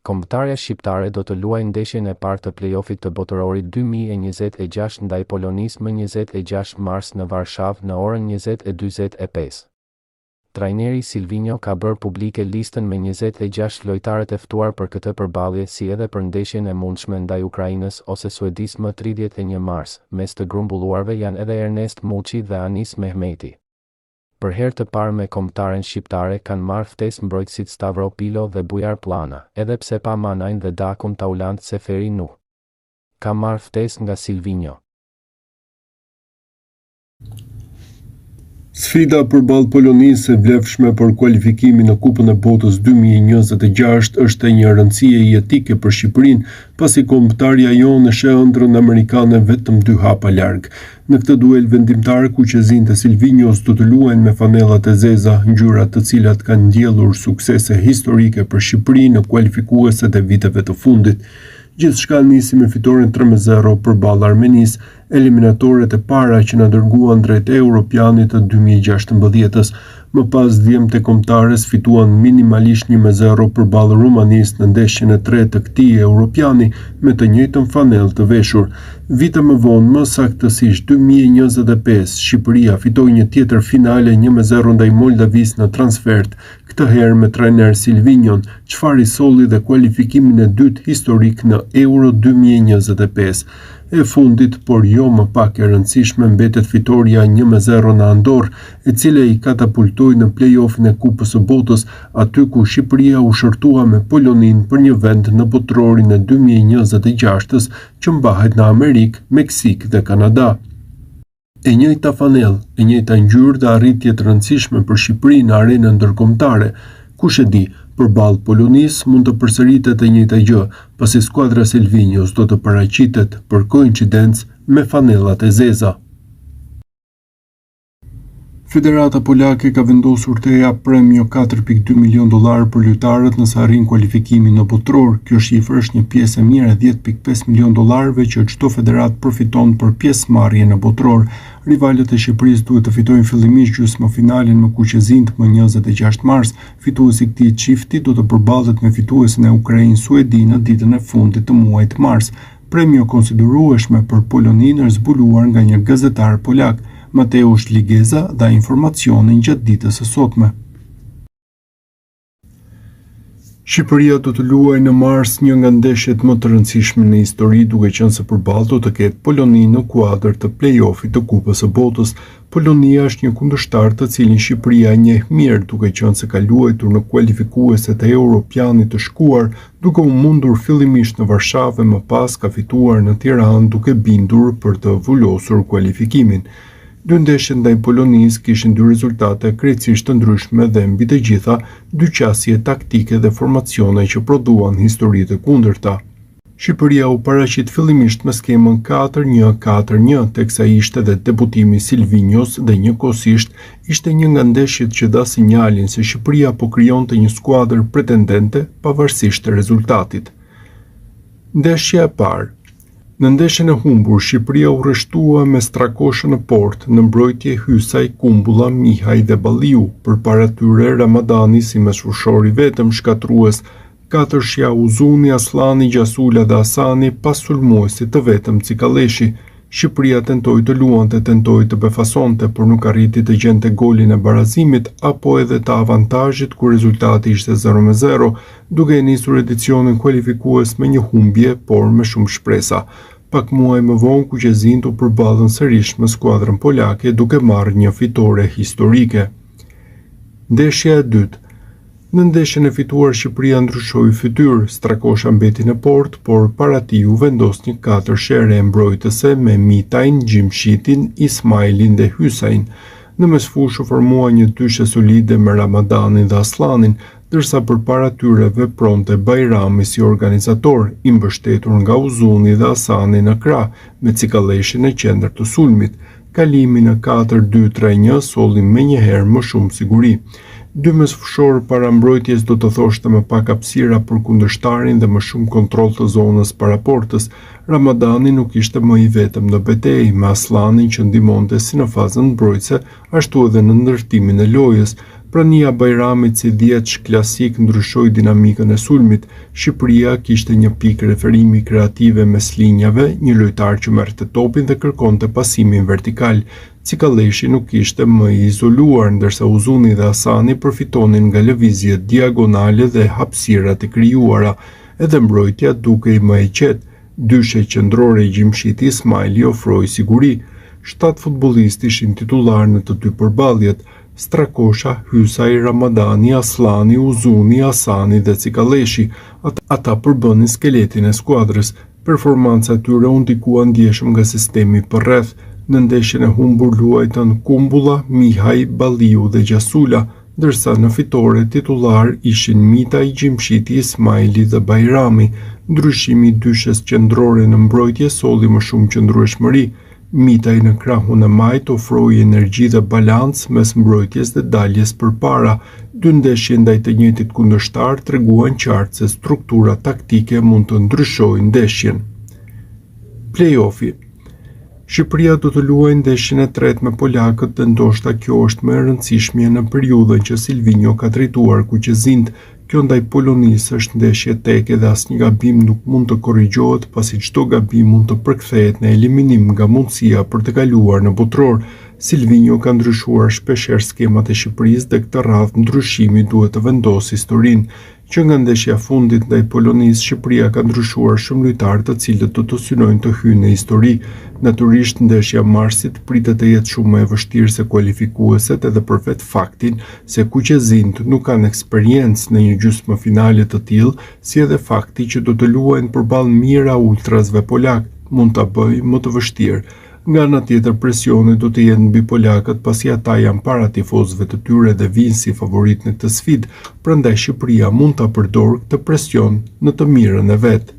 Kombëtarja shqiptare do të luajë ndeshjen e parë të play-offit të botërorit 2026 ndaj Polonisë më 26 mars në Varshavë në orën 20:45. Trajneri Silvinho ka bërë publike listën me 26 lojtarët e ftuar për këtë përballje si edhe për ndeshjen e mundshme ndaj Ukrainës ose Suedisë më 31 mars. Mes të grumbulluarve janë edhe Ernest Muçi dhe Anis Mehmeti. Për herë të parë me kombëtaren shqiptare kanë marrë ftesë mbrojtësit Stavro Pilo dhe Bujar Plana, edhe pse pa Manajn dhe Dakun Taulant Seferi Nuh. Ka marrë ftesë nga Silvinho. Sfida përballë Polonisë e vlefshme për kualifikimin në Kupën e Botës 2026 është e një rëndësie jetike për Shqipërinë, pasi kombëtarja jonë sheh ëndrrën amerikane vetëm 2 hapa larg. Në këtë duel vendimtar, kuqezimtë e Silvinhos do të luajnë me fanellat e zeza, ngjyra të cilat kanë ndjellur suksese historike për Shqipërinë në kualifikueset e viteve të fundit. Gjithçka nisi me fitoren 3-0 përballë Armenisë, eliminatoret e para që na dërguan drejt Europianit të 2016-s. Më pas djemtë e kombëtares fituan minimalisht 1-0 përballë Rumanisë në ndeshjen e tretë të këtij Europiani me të njëjtën fanellë të veshur. Vite më vonë, më saktësisht 2025, Shqipëria fitoi një tjetër finale 1-0 ndaj Moldavisë në transfert, këtë herë me trajner Silvinhon, çfarë i solli dhe kualifikimin e dytë historik në Euro 2025. E fundit, por jo më pak e rëndësishme, mbetet fitoria 1-0 në Andorë, e cila i katapultoi në play-offin e Kupës së Botës, aty ku Shqipëria u shërtua me Poloninë për një vend në botërorin e 2026-s, që mbahet në Amerikë, Meksik dhe Kanada. E njëjta fanellë, e njëjta ngjyrë dhe arritje të rëndësishme për Shqipërinë në arenën ndërkombëtare. Kush e di, përballë Polonisë mund të përsëritet e njëjta gjë, pasi skuadra Silvinhos do të paraqitet për koincidencë me fanellat e zeza. Federata Polake ka vendosur të jap premio $4.2 milion për lojtarët nëse arrin kualifikimin në botëror. Kjo shifër është një pjesë e mirë e $10.5 milion që çdo federat përfiton për pjesëmarrje në botëror. Rivalët e Shqipërisë duhet të fitojnë fillimisht gjysmëfinalen me kuqezimtë më 26 mars. Fituesi i këtij çifti do të përballet me fituesin e Ukrainë-Suedi në ditën e fundit të muajit mars. Premio konsiderueshme për Poloninë është zbuluar nga një gazetar polak, Mateusz Ligeza, dha informacionin gjatë ditës së sotme. Shqipëria do të luajë në mars një nga ndeshjet më të rëndësishme në histori, duke qenë se përballë do të ketë Poloninë në kuadër të play-offit të Kupës së Botës. Polonia është një kundërshtar të cilin Shqipëria e njeh mirë, duke qenë se ka luajtur në kualifikueset e Europianit të shkuar, duke u mundur fillimisht në Varshavë e më pas ka fituar në Tiranë duke bindur për të vulosur kualifikimin. Dy ndeshjet ndaj Polonisë kishin dy rezultate krejtësisht të ndryshme dhe mbi të gjitha dy qasje taktike dhe formacione që prodhuan histori të kundërta. Shqipëria u paraqit fillimisht me skemën 4-1-4-1, teksa ishte dhe debutimi Silvinhos dhe njëkohësisht ishte një nga ndeshjet që dha sinjalin se Shqipëria po krijonte një skuadër pretendente pavarësisht të rezultatit. Ndeshja e parë. Në ndeshjen e humbur, Shqipëria u rreshtua me Strakoshën në portë, në mbrojtje Hysaj, Kumbulla, Mihaj dhe Balliu, përpara tyre Ramadani si mesfushor i vetëm shkatrues, katërshja Uzuni, Aslani, Gjasula dhe Asani pas sulmuesit të vetëm Cikalleshi. Shqipëria tentoi të luante, tentoi të befasonte, por nuk arriti të gjente golin e barazimit apo edhe të avantazhit kur rezultati ishte 0-0, duke nisur edicionin kualifikues me një humbje, por me shumë shpresa. Pak muaj më vonë kuqezimtë u përballën sërish me skuadrën polake duke marrë një fitore historike. Ndeshja e dytë. Në ndeshjen e fituar Shqipëria ndryshoi fytyrë, Strakosha mbeti në portë, por para tij u vendos një katërshere e mbrojtëse me Mitajn, Gjimshitin, Ismailin dhe Hysajin. Në mesfushë u formua një dyshe solide me Ramadanin dhe Aslanin, ndërsa përpara tyre vepronte Bajrami si organizator, i mbështetur nga Uzuni dhe Asani në krah, me Cikalleshin në qendër të sulmit. Kalimi në 4-2-3-1 solli menjëherë më shumë siguri. Dy mesfushorë para mbrojtjes do të thoshte më pak hapësira për kundërshtarin dhe më shumë kontroll të zonës para portës. Ramadani nuk ishte më i vetëm në betejë, me Aslanin që ndihmonte si në fazën mbrojtëse, ashtu edhe në ndërtimin e lojës. Prania Bajramit si 10 klasik ndryshoi dinamikën e sulmit. Shqipëria kishte një pikë referimi kreative mes linjave, një lojtar që merrte topin dhe kërkonte pasimin vertikal. Cikalleshi nuk ishte më i izoluar, ndërsa Uzuni dhe Hasani përfitonin nga lëvizjet diagonale dhe hapësirat e krijuara, edhe mbrojtja dukej më e qetë. Dyshe qendrore i Gjimshiti Ismaili ofroi siguri. 7 futbollistë ishin titullar në të dy përballjet: Strakosha, Hysaj, Ramadani, Aslani, Uzuni, Hasani dhe Cikalleshi. Ata përbënin skeletin e skuadrës. Performanca e tyre u ndikua ndjeshëm nga sistemi përreth. Në ndeshjen e humbur luajtën Kumbulla, Mihaj, Balliu dhe Gjasula, ndërsa në fitore titullar ishin Mitaj, Gjimshiti Ismaili dhe Bajrami. Ndryshimi i dyshes qendrore në mbrojtje solli më shumë qëndrueshmëri. Mitaj në krahun e majt ofroi energji dhe balans mes mbrojtjes dhe daljes përpara. Dy ndeshje ndaj të njëjtit kundërshtar treguan qartë se struktura taktike mund të ndryshojë ndeshjen. Play-offi. Shqipëria do të luajë ndeshjen e tretë me polakët dhe ndoshta kjo është më e rëndësishmja në periudhën që Silvinjo ka drejtuar kuqezinë. Kjo ndaj Polonisë është ndeshje teke dhe asnjë gabim nuk mund të korrigjohet, pasi çdo gabim mund të përkthehet në eliminim nga mundësia për të kaluar në botror. Silvinjo ka ndryshuar shpeshherë skemat e Shqipërisë dhe këtë radhë ndryshimi duhet të vendosë historinë. Që nga ndeshja fundit ndaj Polonisë, Shqipëria ka ndryshuar shumë lojtarë të cilët do të synojnë të hyjnë në histori. Natyrisht ndeshja marsit pritet të jetë shumë më e vështirë se kualifikueset, edhe për vetë faktin se kuqezinjt nuk kanë eksperiencë në një gjysmëfinale të tillë, si edhe fakti që do të luajnë përballë mira ultrasve polak mund ta bëjë më të vështirë. Nga ana tjetër, presioni do të jetë mbi polakët, pasi ata janë para tifozëve të tyre dhe vinë si favorit në këtë sfidë, prandaj Shqipëria mund ta përdorë këtë presion në të mirën e vet.